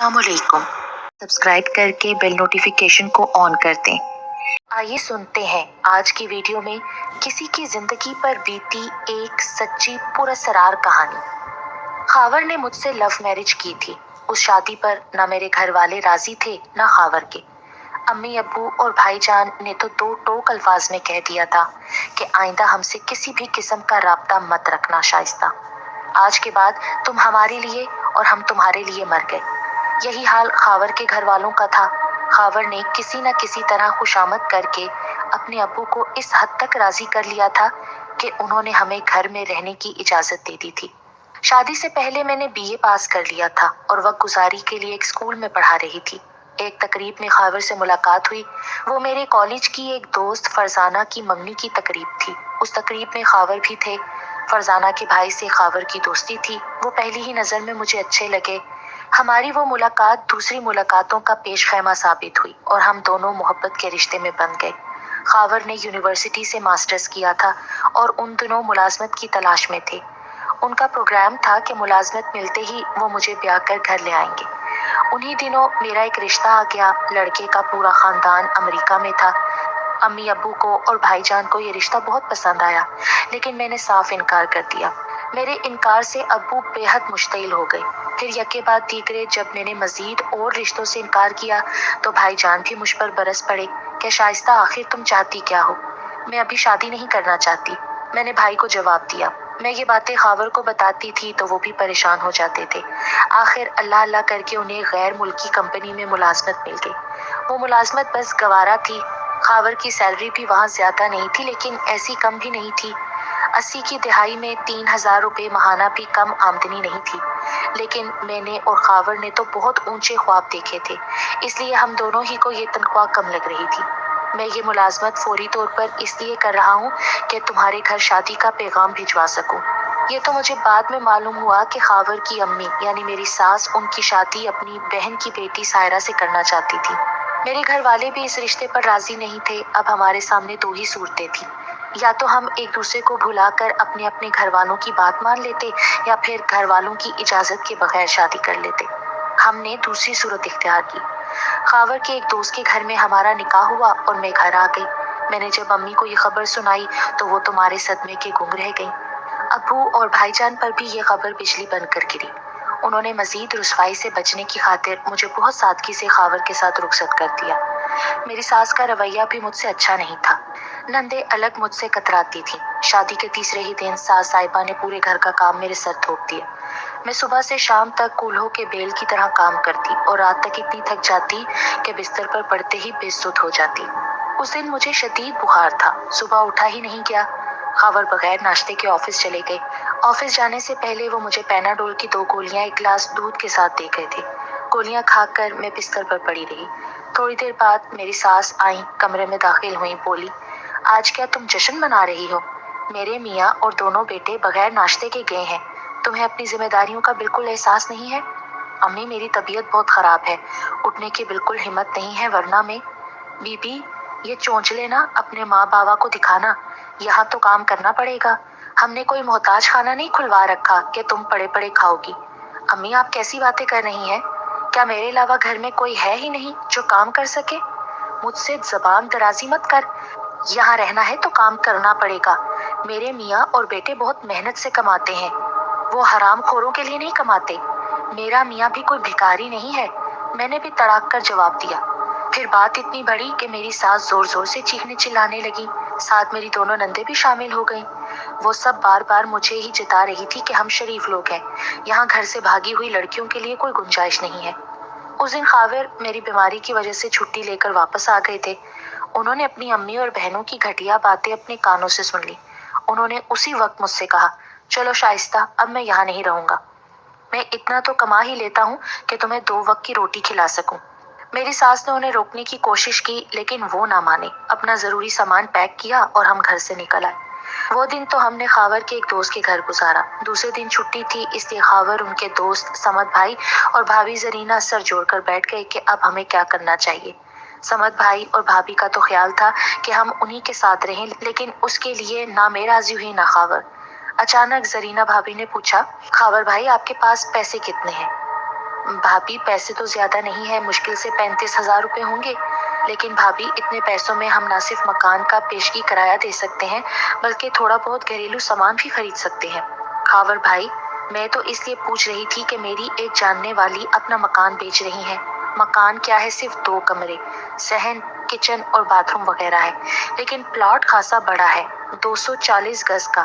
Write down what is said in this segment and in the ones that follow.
अस्सलामुअलैकुम। सब्सक्राइब करके bell notification को ऑन कर दें। आइए सुनते हैं आज की वीडियो में किसी की जिंदगी पर बीती एक सच्ची पुरअसरार कहानी। खावर ने मुझसे लव मैरिज की थी। उस शादी पर ना मेरे घर वाले राजी थे ना खावर के। अम्मी अब्बू और भाईजान ने तो दो टोक अल्फाज में कह दिया था कि आइंदा हमसे किसी भी किस्म का राब्ता मत रखना शाइस्ता। आज के बाद तुम हमारे लिए और हम तुम्हारे लिए मर गए। यही हाल खावर के घर वालों का था। खावर ने किसी न किसी तरह खुशामद करके अपने अब्बू को इस हद तक राजी कर लिया था कि उन्होंने हमें घर में रहने की इजाजत दे दी थी। शादी से पहले मैंने बीए पास कर लिया था और वक्त गुजारी के लिए एक स्कूल में पढ़ा रही थी। एक तकरीब में खावर से मुलाकात हुई। वो मेरे कॉलेज की एक दोस्त फरजाना की मंगनी की तकरीब थी। उस तकरीब में खावर भी थे। फरजाना के भाई से खावर की दोस्ती थी। वो पहली ही नज़र में मुझे अच्छे लगे। हमारी वो मुलाकात दूसरी मुलाकातों का पेश खैमा साबित हुई और हम दोनों मोहब्बत के रिश्ते में बंध गए। खावर ने यूनिवर्सिटी से मास्टर्स किया था और उन दिनों मुलाजमत की तलाश में थे। उनका प्रोग्राम था कि मुलाजमत मिलते ही वो मुझे ब्याह कर घर ले आएंगे। उन्हीं दिनों मेरा एक रिश्ता आ गया। लड़के का पूरा खानदान अमेरिका में था। अम्मी अब्बू को और भाईजान को ये रिश्ता बहुत पसंद आया, लेकिन मैंने साफ इनकार कर दिया। मेरे इनकार से अब्बू बेहद मुश्तिल हो गए। फिर यके बाद तीसरे जब मैंने मजीद और रिश्तों से इनकार किया तो भाईजान भी मुझ पर बरस पड़े कि शाइस्ता आखिर तुम चाहती क्या हो? मैं अभी शादी नहीं करना चाहती। मैंने भाई को जवाब दिया। मैं ये बातें खावर को बताती थी तो वो भी परेशान हो जाते थे। आखिर अल्लाह अल्लाह करके उन्हें गैर मुल्की कंपनी में मुलाजमत मिल गई। वो मुलाजमत बस गवारा थी। खावर की सैलरी भी वहाँ ज्यादा नहीं थी, लेकिन ऐसी कम भी नहीं थी। 80 की दिहाई में 3000 रुपये महाना भी कम आमदनी नहीं थी। लेकिन मैंने और खावर ने तो बहुत ऊंचे ख्वाब देखे थे, इसलिए हम दोनों ही को ये तनख्वाह कम लग रही थी। मैं ये मुलाजमत फौरी तौर पर इसलिए कर रहा हूँ कि तुम्हारे घर शादी का पैगाम भिजवा सकूँ। ये तो मुझे बाद में मालूम हुआ कि खावर की अम्मी यानी मेरी सास उनकी शादी अपनी बहन की बेटी सायरा से करना चाहती थी। मेरे घर वाले भी इस रिश्ते पर राजी नहीं थे। अब हमारे सामने दो ही सूरतें थी, या तो हम एक दूसरे को भुलाकर अपने अपने घर वालों की बात मान लेते या फिर घर वालों की इजाजत के बगैर शादी कर लेते। हमने दूसरी सूरत इख्तियार की। खावर के एक दोस्त के घर में हमारा निकाह हुआ और मैं घर आ गई। मैंने जब अम्मी को ये खबर सुनाई तो वो तुम्हारे सदमे के गुंग रह गई। अब्बू और भाईजान पर भी ये खबर बिजली बनकर गिरी। उन्होंने मजीद रुसवाई से बचने की खातिर मुझे बहुत सादगी से खावर के साथ रुखसत कर दिया। मेरी सास का रवैया भी मुझसे अच्छा नहीं था। नंदे अलग मुझसे कतराती थी। शादी के तीसरे ही दिन सास साहिबा ने पूरे घर का काम मेरे सर थोप दिया। मैं सुबह से शाम तक कूल्हों के बेल की तरह काम करती और रात तक इतनी थक जाती कि बिस्तर पर पड़ते ही बेसुध हो जाती। उस दिन मुझे शदीद बुखार था। सुबह उठा ही नहीं गया। खावर बगैर नाश्ते के ऑफिस चले गए। ऑफिस जाने से पहले वो मुझे पैनाडोल की 2 गोलियां एक गिलास दूध के साथ दे गए थे। गोलियां खाकर मैं बिस्तर पर पड़ी रही। थोड़ी देर बाद मेरी सास आई, कमरे में दाखिल हुई, बोली, आज क्या तुम जश्न मना रही हो? मेरे मियाँ और दोनों बेटे बगैर नाश्ते के गए हैं। तुम्हें अपनी जिम्मेदारियों का बिल्कुल एहसास नहीं है? अम्मी, मेरी तबीयत बहुत खराब है, उठने की बिल्कुल हिम्मत नहीं है, वरना मैं। बीबी, ये चोंचले ना अपने माँ बाबा को दिखाना। यहाँ तो काम करना पड़ेगा। हमने कोई मोहताज खाना नहीं खुलवा रखा कि तुम पड़े पड़े खाओगी। अम्मी, आप कैसी बातें कर रही हैं? क्या मेरे अलावा घर में कोई है ही नहीं जो काम कर सके? मुझसे जबान दराजी मत कर। यहाँ रहना है तो काम करना पड़ेगा। मेरे मियाँ और बेटे बहुत मेहनत से कमाते हैं। वो हराम खोरों के लिए नहीं कमाते। मेरा मियाँ भी कोई भिखारी नहीं है। मैंने भी तड़ाक कर जवाब दिया। फिर बात इतनी बड़ी कि मेरी सास जोर जोर से चीखने चिल्लाने लगी। साथ मेरी दोनों नंदे भी शामिल हो गईं। वो सब बार बार मुझे ही जता रही थी कि हम शरीफ लोग हैं। यहाँ घर से भागी हुई लड़कियों के लिए कोई गुंजाइश नहीं है। उस दिन खावर मेरी बीमारी की वजह से छुट्टी लेकर वापस आ गए थे। उन्होंने अपनी अम्मी और बहनों की घटिया बातें अपने कानों से सुन ली। उन्होंने उसी वक्त मुझसे कहा, चलो शाइस्ता, अब मैं यहाँ नहीं रहूंगा। मैं इतना तो कमा ही लेता हूँ कि तुम्हें 2 वक्त की रोटी खिला सकूं। मेरी सास ने उन्हें रोकने की कोशिश की, लेकिन वो ना माने। अपना जरूरी सामान पैक किया और हम घर से निकल आए। वो दिन तो हमने खावर के एक दोस्त के घर गुजारा। दूसरे दिन छुट्टी थी, इसलिए खावर, उनके दोस्त समद भाई और भाभी जरीना सर जोड़कर बैठ गए कि अब हमें क्या करना चाहिए। समद भाई और भाभी का तो ख्याल था कि हम उन्हीं के साथ रहें, लेकिन उसके लिए ना मैं राजी हुई ना खावर। अचानक जरीना भाभी ने पूछा, खावर भाई, आपके पास पैसे कितने हैं? भाभी पैसे तो ज्यादा नहीं है, मुश्किल से 35,000 रुपए होंगे। लेकिन भाभी इतने पैसों में हम न सिर्फ मकान का पेशगी किराया दे सकते हैं बल्कि थोड़ा बहुत घरेलू सामान भी खरीद सकते हैं। खावर भाई, मैं तो इसलिए पूछ रही थी कि मेरी एक जानने वाली अपना मकान बेच रही है। मकान क्या है, सिर्फ 2 कमरे, सहन, किचन और बाथरूम वगैरह है, लेकिन प्लॉट खासा बड़ा है, 240 गज का।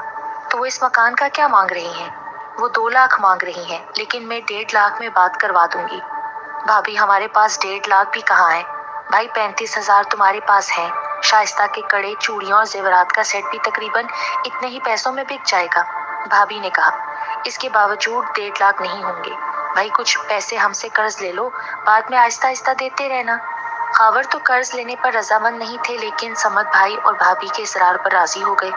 तो वो इस मकान का क्या मांग रही हैं? वो 2 लाख मांग रही हैं, लेकिन मैं 1.5 लाख में बात करवा दूंगी। भाभी हमारे पास 1.5 लाख भी कहाँ है? भाई 35,000 तुम्हारे पास है। शाइस्ता के कड़े, चूड़ियों और जेवरात का सेट भी तकरीबन इतने ही पैसों में बिक जाएगा। भाभी ने कहा, इसके बावजूद 1.5 लाख नहीं होंगे। भाई कुछ पैसे हमसे कर्ज ले लो, बाद में आहिस्ता आहिस्ता देते रहना। खावर तो कर्ज लेने पर रजामंद नहीं थे, लेकिन समद भाई और भाभी के इसरार पर राजी हो गए।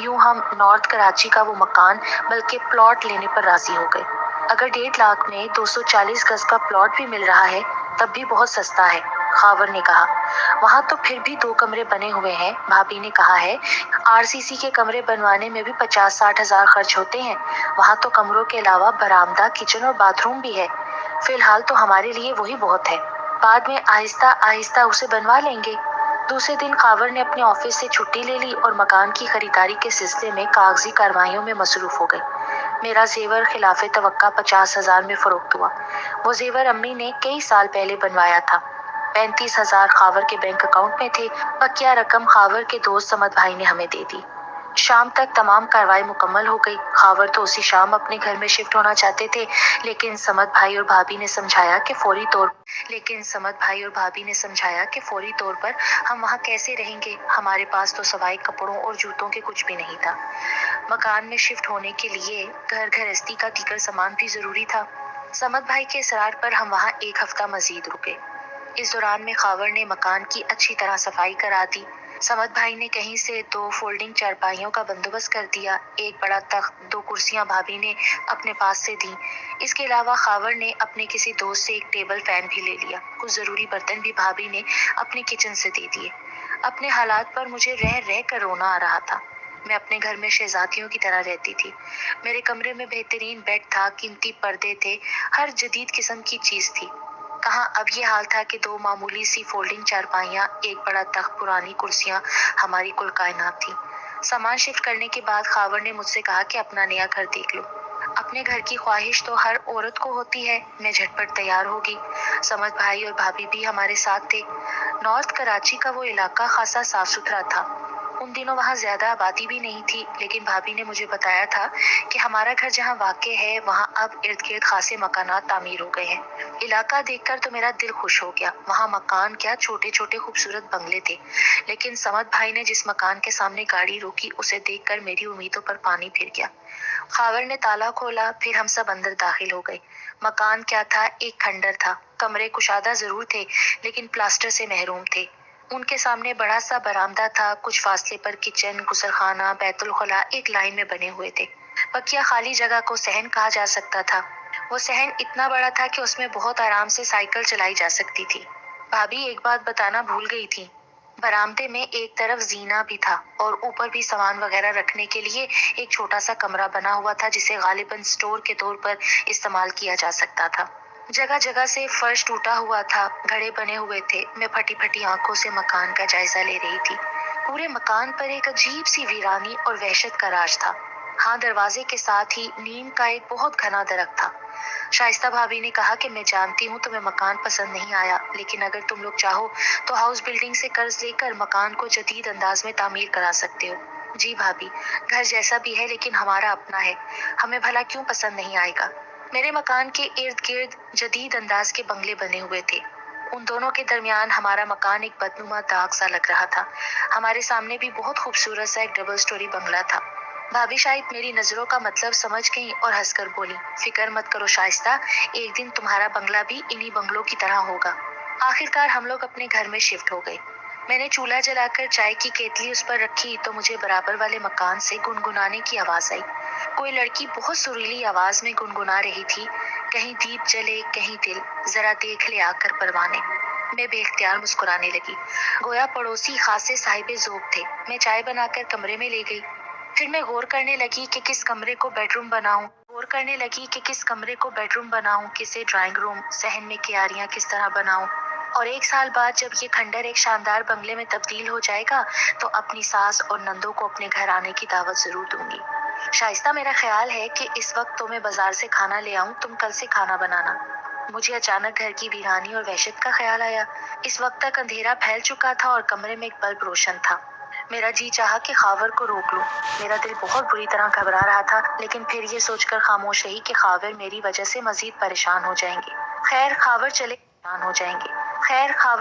यूं हम नॉर्थ कराची का वो मकान बल्कि प्लॉट लेने पर राजी हो गए। अगर 1.5 लाख में 240 गज का प्लॉट भी मिल रहा है तब भी बहुत सस्ता है, खावर ने कहा। वहाँ तो फिर भी 2 कमरे बने हुए हैं, भाभी ने कहा है। आरसीसी के कमरे बनवाने में भी 50-60 हजार खर्च होते हैं। वहाँ तो कमरों के अलावा बरामदा, किचन और बाथरूम भी है। फिलहाल तो हमारे लिए वही बहुत है, बाद में आहिस्ता आहिस्ता उसे बनवा लेंगे। दूसरे दिन खावर ने अपने ऑफिस से छुट्टी ले ली और मकान की खरीदारी के सिलसिले में कागजी कार्रवाइयों में मसरूफ हो गए। मेरा जेवर खिलाफे तवक्का 50,000 में फरोख्त हुआ। वो जेवर अम्मी ने कई साल पहले बनवाया था। 35,000 खावर के बैंक अकाउंट में थे। बकिया रकम खावर के दोस्त समद भाई ने हमें दे दी। शाम तक तमाम कार्रवाई मुकम्मल हो गई। खावर तो उसी शाम अपने घर में शिफ्ट होना चाहते थे, लेकिन समद भाई और भाभी ने समझाया कि फौरी तौर पर हम वहाँ कैसे रहेंगे। हमारे पास तो सवाई कपड़ों और जूतों के कुछ भी नहीं था। मकान में शिफ्ट होने के लिए घर गृहस्थी का दीगर सामान भी जरूरी था। समद भाई के इसरार पर हम वहाँ 1 हफ्ता मजीद रुके। इस दौरान में खावर ने मकान की अच्छी तरह सफाई करा दी। समद भाई ने कहीं से 2 फोल्डिंग चारपाइयों का बंदोबस्त कर दिया। एक बड़ा तख्त, 2 कुर्सियां भाभी ने अपने पास से दी। इसके अलावा खावर ने अपने किसी दोस्त से एक टेबल फैन भी ले लिया। कुछ जरूरी बर्तन भी भाभी ने अपने किचन से दे दिए। अपने हालात पर मुझे रह रह कर रोना आ रहा था। मैं अपने घर में शहजादियों की तरह रहती थी। मेरे कमरे में बेहतरीन बेड था, कीमती पर्दे थे, हर जदीद किस्म की चीज थी। कहाँ अब ये हाल था कि 2 मामूली सी फोल्डिंग चारपाइयाँ, एक बड़ा तख्त, पुरानी कुर्सियाँ हमारी कुल कायनात थी। सामान शिफ्ट करने के बाद खावर ने मुझसे कहा कि अपना नया घर देख लो। अपने घर की ख्वाहिश तो हर औरत को होती है। मैं झटपट तैयार होगी। समद भाई और भाभी भी हमारे साथ थे। नॉर्थ कराची का वो इलाका खासा साफ सुथरा था। उन दिनों वहाँ ज्यादा आबादी भी नहीं थी, लेकिन भाभी ने मुझे बताया था कि हमारा घर जहाँ वाक़े है वहाँ अब इर्द गिर्द खासे मकानात तामीर हो गए हैं। इलाका देखकर तो मेरा दिल खुश हो गया। वहाँ मकान क्या, छोटे छोटे खूबसूरत बंगले थे। लेकिन समद भाई ने जिस मकान के सामने गाड़ी रोकी उसे देखकर मेरी उम्मीदों पर पानी फिर गया। खावर ने ताला खोला, फिर हम सब अंदर दाखिल हो गए। मकान क्या था, एक खंडर था। कमरे कुशादा जरूर थे, लेकिन प्लास्टर से महरूम थे। उनके सामने बड़ा सा बरामदा था। कुछ फासले पर किचन, गुसलखाना, बैतुल खला एक लाइन में बने हुए थे। बकिया खाली जगह को सहन कहा जा सकता था। वो सहन इतना बड़ा था कि उसमें बहुत आराम से साइकिल चलाई जा सकती थी। भाभी एक बात बताना भूल गई थी। बरामदे में एक तरफ जीना भी था और ऊपर भी सामान वगैरह रखने के लिए एक छोटा सा कमरा बना हुआ था, जिसे गालिबन स्टोर के तौर पर इस्तेमाल किया जा सकता था। जगह जगह से फर्श टूटा हुआ था, घड़े बने हुए थे। मैं फटी फटी आंखों से मकान का जायजा ले रही थी। पूरे मकान पर एक अजीब सी वीरानी और वहशत का राज था। हाँ, दरवाजे के साथ ही नीम का एक बहुत घना दरख्त था। शाइस्ता भाभी ने कहा कि मैं जानती हूँ तुम्हें मकान पसंद नहीं आया, लेकिन अगर तुम लोग चाहो तो हाउस बिल्डिंग से कर्ज लेकर मकान को जदीद अंदाज में तामीर करा सकते हो। जी भाभी, घर जैसा भी है लेकिन हमारा अपना है, हमें भला क्यों पसंद नहीं आएगा। मेरे मकान के इर्द गिर्द जदीद अंदाज के बंगले बने हुए थे। उन दोनों के दरमियान हमारा मकान एक बदनुमा दाग सा लग रहा था। हमारे सामने भी बहुत खूबसूरत सा एक डबल स्टोरी बंगला था। भाभी शायद मेरी नजरों का मतलब समझ गई और हंसकर बोली, फिक्र मत करो शाइस्ता, एक दिन तुम्हारा बंगला भी इन्हीं बंगलों की तरह होगा। आखिरकार हम लोग अपने घर में शिफ्ट हो गए। मैंने चूल्हा जलाकर चाय की केतली उस पर रखी तो मुझे बराबर वाले मकान से गुनगुनाने की आवाज आई। कोई लड़की बहुत सुरीली आवाज में गुनगुना रही थी, कहीं दीप जले कहीं दिल, जरा देख ले आकर परवाने। मैं बेख्तियार मुस्कुराने लगी, गोया पड़ोसी खासे साहिबे ज़ौक़ थे। मैं चाय बनाकर कमरे में ले गई। फिर मैं गौर करने लगी कि किस कमरे को बेडरूम बनाऊं। गौर गौर करने लगी कि किस कमरे को बेडरूम बनाऊं, किसे ड्राइंग रूम, सहन में क्यारियां किस तरह बनाऊं। और 1 साल बाद जब ये खंडर एक शानदार बंगले में तब्दील हो जाएगा तो अपनी सास और नंदों को अपने घर आने की दावत जरूर दूंगी। शाइस्ता, मेरा ख्याल है कि इस वक्त तो मैं बाजार से खाना ले आऊं, तुम कल से खाना बनाना। मुझे अचानक घर की वीरानी और वहशत का ख्याल आया। इस वक्त तक अंधेरा फैल चुका था और कमरे में एक बल्ब रोशन था। मेरा जी चाहा कि खावर को रोक लूं। मेरा दिल बहुत बुरी तरह घबरा रहा था, लेकिन फिर ये सोचकर खामोश रही कि खावर मेरी वजह से मजीद परेशान हो जाएंगे। खैर खावर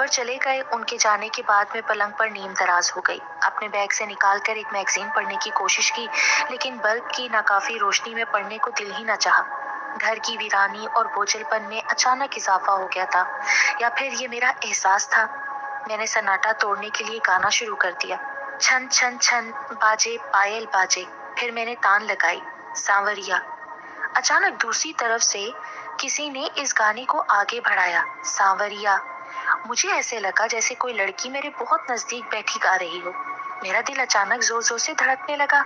चले गए। उनके जाने के बाद मैं पलंग पर नीम दराज हो गई। अपने बैग से निकालकर एक मैगजीन पढ़ने की कोशिश की, लेकिन बल्ब की नाकाफी रोशनी में पढ़ने को दिल ही न चाहा। घर की वीरानी और बोझलपन में अचानक इजाफा हो गया था, या फिर ये मेरा एहसास था। मैंने सन्नाटा तोड़ने के लिए गाना शुरू कर दिया। छन छन छन बाजे पायल बाजे। फिर मैंने तान लगाई, सांवरिया। अचानक दूसरी तरफ से किसी ने इस गाने को आगे बढ़ाया, सांवरिया। मुझे ऐसे लगा जैसे कोई लड़की मेरे बहुत नजदीक बैठी गा रही हो। मेरा दिल अचानक जोर जोर से धड़कने लगा।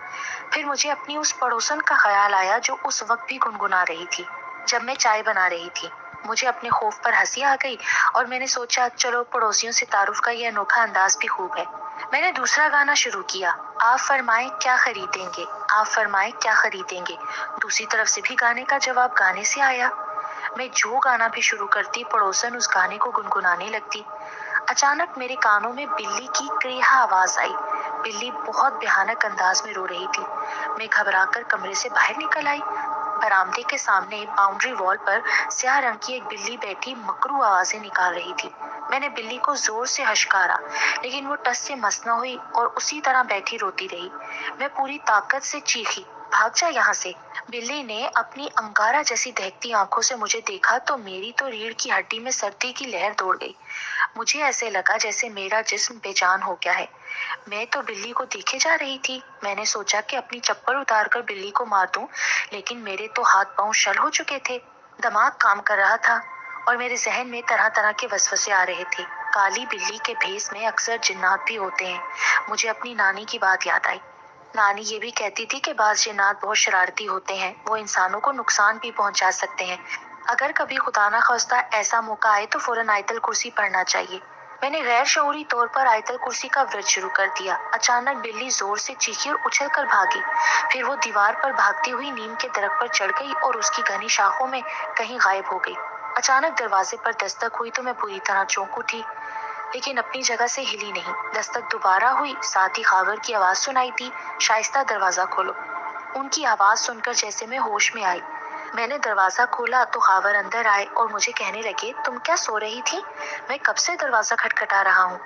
फिर मुझे अपनी उस पड़ोसन का ख्याल आया जो उस वक्त भी गुनगुना रही थी जब मैं चाय बना रही थी। मुझे अपने खौफ पर हंसी आ गई और मैंने सोचा, चलो पड़ोसियों से तारुफ का यह अनोखा अंदाज भी खूब है। मैंने दूसरा गाना शुरू किया, आप फरमाएं क्या खरीदेंगे, आप फरमाएं क्या खरीदेंगे। दूसरी तरफ से भी गाने का जवाब गाने से आया। मैं जो गाना भी शुरू करती, पड़ोसन उस गाने को गुनगुनाने लगती। अचानक मेरे कानों में बिल्ली की क्रिया आवाज आई। बिल्ली बहुत भयानक अंदाज में रो रही थी। मैं घबराकर कमरे से बाहर निकल आई। बरामदे के सामने बाउंड्री वॉल पर स्याह रंग की एक बिल्ली बैठी मकरू आवाजें निकाल रही थी। मैंने बिल्ली को जोर से हशकारा, लेकिन वो टस से मस न हुई और उसी तरह बैठी रोती रही। मैं पूरी ताकत से चीखी, भाग जा यहाँ से। बिल्ली ने अपनी अंगारा जैसी दहकती आंखों से मुझे देखा तो मेरी तो रीढ़ की हड्डी में सर्दी की लहर दौड़ गई। मुझे ऐसे लगा जैसे मेरा जिस्म बेजान हो गया है। मैं तो बिल्ली को देखे जा रही थी। मैंने सोचा कि अपनी चप्पल उतारकर बिल्ली को मार दूं, लेकिन मेरे तो हाथ पांव शल हो चुके थे। दिमाग काम कर रहा था और मेरे जहन में तरह तरह के वसवसे आ रहे थे। काली बिल्ली के भेस में अक्सर जिन्नात भी होते हैं। मुझे अपनी नानी की बात याद आई। नानी ये भी कहती थी कि बाज जिन्नात बहुत शरारती होते हैं, वो इंसानों को नुकसान भी पहुंचा सकते हैं। अगर कभी खुदा ना खास्ता ऐसा मौका आए तो फौरन आयतल कुर्सी पढ़ना चाहिए। मैंने गैर शऊरी तौर पर आयतल कुर्सी का व्रत शुरू कर दिया। अचानक बिल्ली जोर से चीखी और उछल कर भागी। फिर वो दीवार पर भागती हुई नीम के दरख्त पर चढ़ गई और उसकी घनी शाखों में कहीं गायब हो गई। अचानक दरवाजे पर दस्तक हुई तो मैं बुरी तरह चौंक उठी, लेकिन अपनी जगह से हिली नहीं। दस्तक दोबारा हुई, साथ ही खावर की आवाज सुनाई दी, शाइस्ता दरवाजा खोलो। उनकी आवाज सुनकर जैसे मैं होश में आई। मैंने दरवाजा खोला तो खावर अंदर आए और मुझे कहने लगे, तुम क्या सो रही थी? मैं कब से दरवाजा खटखटा रहा हूँ।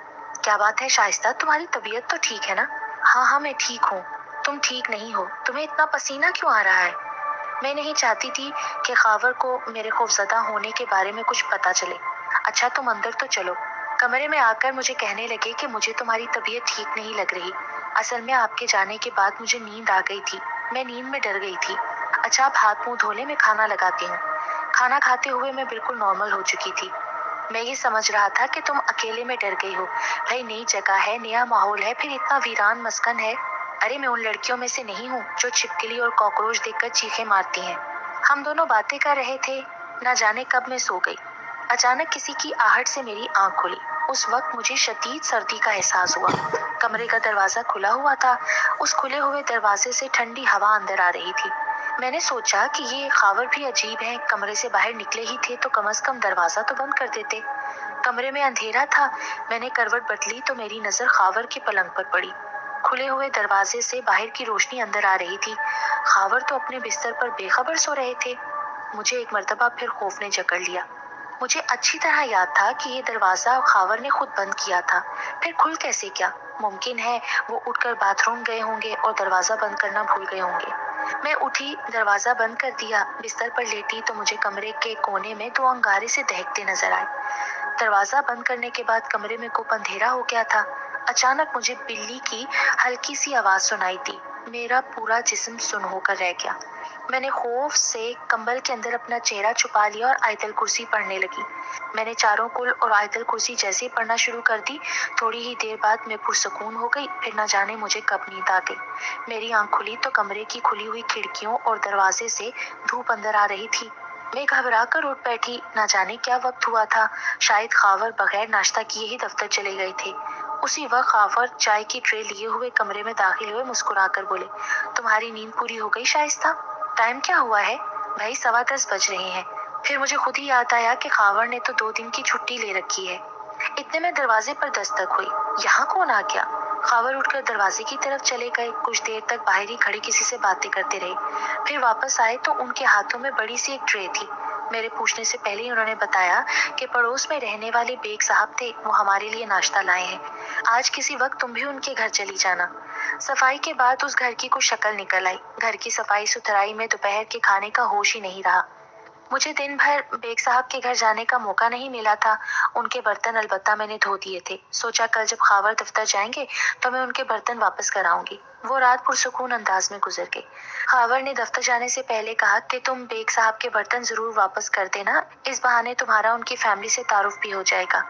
क्या बात है शाइस्ता, तुम्हारी तबीयत तो ठीक है ना? हाँ, मैं ठीक हूँ। तुम ठीक नहीं हो, तुम्हें इतना पसीना क्यों आ रहा है? मैं नहीं चाहती थी कि खावर को मेरे खौफजदा होने के बारे में कुछ पता चले। अच्छा, तुम अंदर तो चलो। कमरे में आकर मुझे कहने लगे कि मुझे तुम्हारी तबीयत ठीक नहीं लग रही। असल में आपके जाने के बाद मुझे नींद आ गई थी। मैं नींद में डर गई थी। अच्छा, आप हाथ मुंह धो ले, मैं खाना लगाती हूँ। खाना खाते हुए मैं बिल्कुल नॉर्मल हो चुकी थी। मैं ये समझ रहा था कि तुम अकेले में डर गई हो। भाई, नई जगह है, नया माहौल है, फिर इतना वीरान मस्कन है। अरे, मैं उन लड़कियों में से नहीं हूँ जो छिपकली और कॉकरोच देखकर चीखें मारती हैं। हम दोनों बातें कर रहे थे, न जाने कब मैं सो गई। अचानक किसी की आहट से मेरी आंख खुली। उस वक्त मुझे शदीद सर्दी का एहसास हुआ। कमरे का दरवाजा खुला हुआ था। उस खुले हुए दरवाजे से ठंडी हवा अंदर आ रही थी। मैंने सोचा कि ये खावर भी अजीब है, कमरे से बाहर निकले ही थे तो कम से कम दरवाजा तो बंद कर देते। कमरे में अंधेरा था। मैंने करवट बदली तो मेरी नजर खावर के पलंग पर पड़ी। खुले हुए दरवाजे से बाहर की रोशनी अंदर आ रही थी। खावर तो अपने बिस्तर पर बेखबर सो रहे थे। मुझे एक मर्तबा फिर खौफ ने जकड़ लिया। मुझे अच्छी तरह याद था कि ये दरवाजा खावर ने खुद बंद किया था। फिर खुल कैसे गया? मुमकिन है वो उठकर बाथरूम गए होंगे और दरवाजा बंद करना भूल गए होंगे। मैं उठी, दरवाजा बंद कर दिया, बिस्तर पर लेटी तो मुझे कमरे के कोने में 2 अंगारे से दहकते नजर आए। दरवाजा बंद करने के बाद कमरे में गुप अंधेरा हो गया था। अचानक मुझे बिल्ली की हल्की सी आवाज सुनाई दी। मेरा पूरा जिस्म सुन्न होकर रह गया। मैंने खौफ से कंबल के अंदर अपना चेहरा छुपा लिया और आयतल कुर्सी पढ़ने लगी। मैंने चारों कुल और आयतल कुर्सी जैसे ही पढ़ना शुरू कर दी, थोड़ी ही देर बाद मैं पुरसकून हो गई। फिर न जाने मुझे कब नींद आ गई। मेरी आंख खुली तो कमरे की खुली हुई खिड़कियों और दरवाजे से धूप अंदर आ रही थी। मैं घबरा कर उठ बैठी। न जाने क्या वक्त हुआ था, शायद खावर बगैर नाश्ता किए ही दफ्तर चले गए थे। उसी वक्त खावर चाय की ट्रे लिए हुए कमरे में दाखिल हुए, मुस्कुराकर बोले, तुम्हारी नींद पूरी हो गई शाइस्ता? टाइम क्या हुआ है? भाई 10:15 बज रहे हैं। फिर मुझे खुद ही याद आया कि खावर ने तो 2 दिन की छुट्टी ले रखी है। इतने में दरवाजे पर दस्तक हुई। यहाँ कौन आ गया? खावर उठकर दरवाजे की तरफ चले गए। कुछ देर तक बाहर ही खड़े किसी से बातें करते रहे। फिर वापस आए तो उनके हाथों में बड़ी सी एक ट्रे थी। मेरे पूछने से पहले ही उन्होंने बताया कि पड़ोस में रहने वाले बेग साहब थे, वो हमारे लिए नाश्ता लाए हैं। आज किसी वक्त तुम भी उनके घर चली जाना। सफाई के बाद उस घर की कुछ शक्ल निकल आई। घर की सफाई सुथराई में दोपहर के खाने का होश ही नहीं रहा। मुझे दिन भर बेग साहब के घर जाने का मौका नहीं मिला था। उनके बर्तन अलबत्ता मैंने धो दिए थे। सोचा कल जब खावर दफ्तर जाएंगे तो मैं उनके बर्तन वापस कराऊंगी। वो रात पुरसुकून अंदाज में गुजर गई। खावर ने दफ्तर जाने से पहले कहा कि तुम बेग साहब के बर्तन जरूर वापस कर देना, इस बहाने तुम्हारा उनकी फैमिली से तारुफ भी हो जाएगा।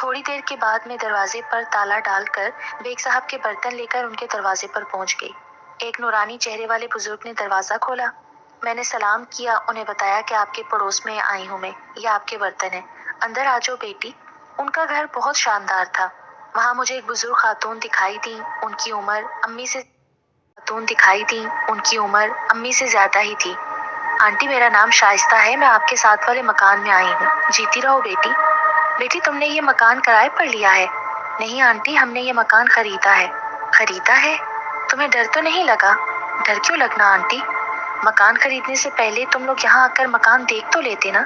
थोड़ी देर के बाद मैं दरवाजे पर ताला डालकर बेग साहब के बर्तन लेकर उनके दरवाजे पर पहुंच गई। एक नूरानी चेहरे वाले बुजुर्ग ने दरवाजा खोला। मैंने सलाम किया, उन्हें बताया कि आपके पड़ोस में आई हूँ मैं, ये आपके बर्तन हैं, अंदर आ जाओ बेटी। उनका घर बहुत शानदार था। वहाँ मुझे एक बुजुर्ग खातून दिखाई दी। उनकी उम्र अम्मी से ज्यादा ही थी। आंटी, मेरा नाम शाइस्ता है, मैं आपके साथ वाले मकान में आई हूँ। जीती रहो बेटी। बेटी, तुमने ये मकान किराए पर लिया है? नहीं आंटी, हमने ये मकान खरीदा है। खरीदा है? तुम्हें डर तो नहीं लगा? डर क्यों लगना आंटी, मकान खरीदने से पहले तुम लोग यहाँ आकर मकान देख तो लेते ना।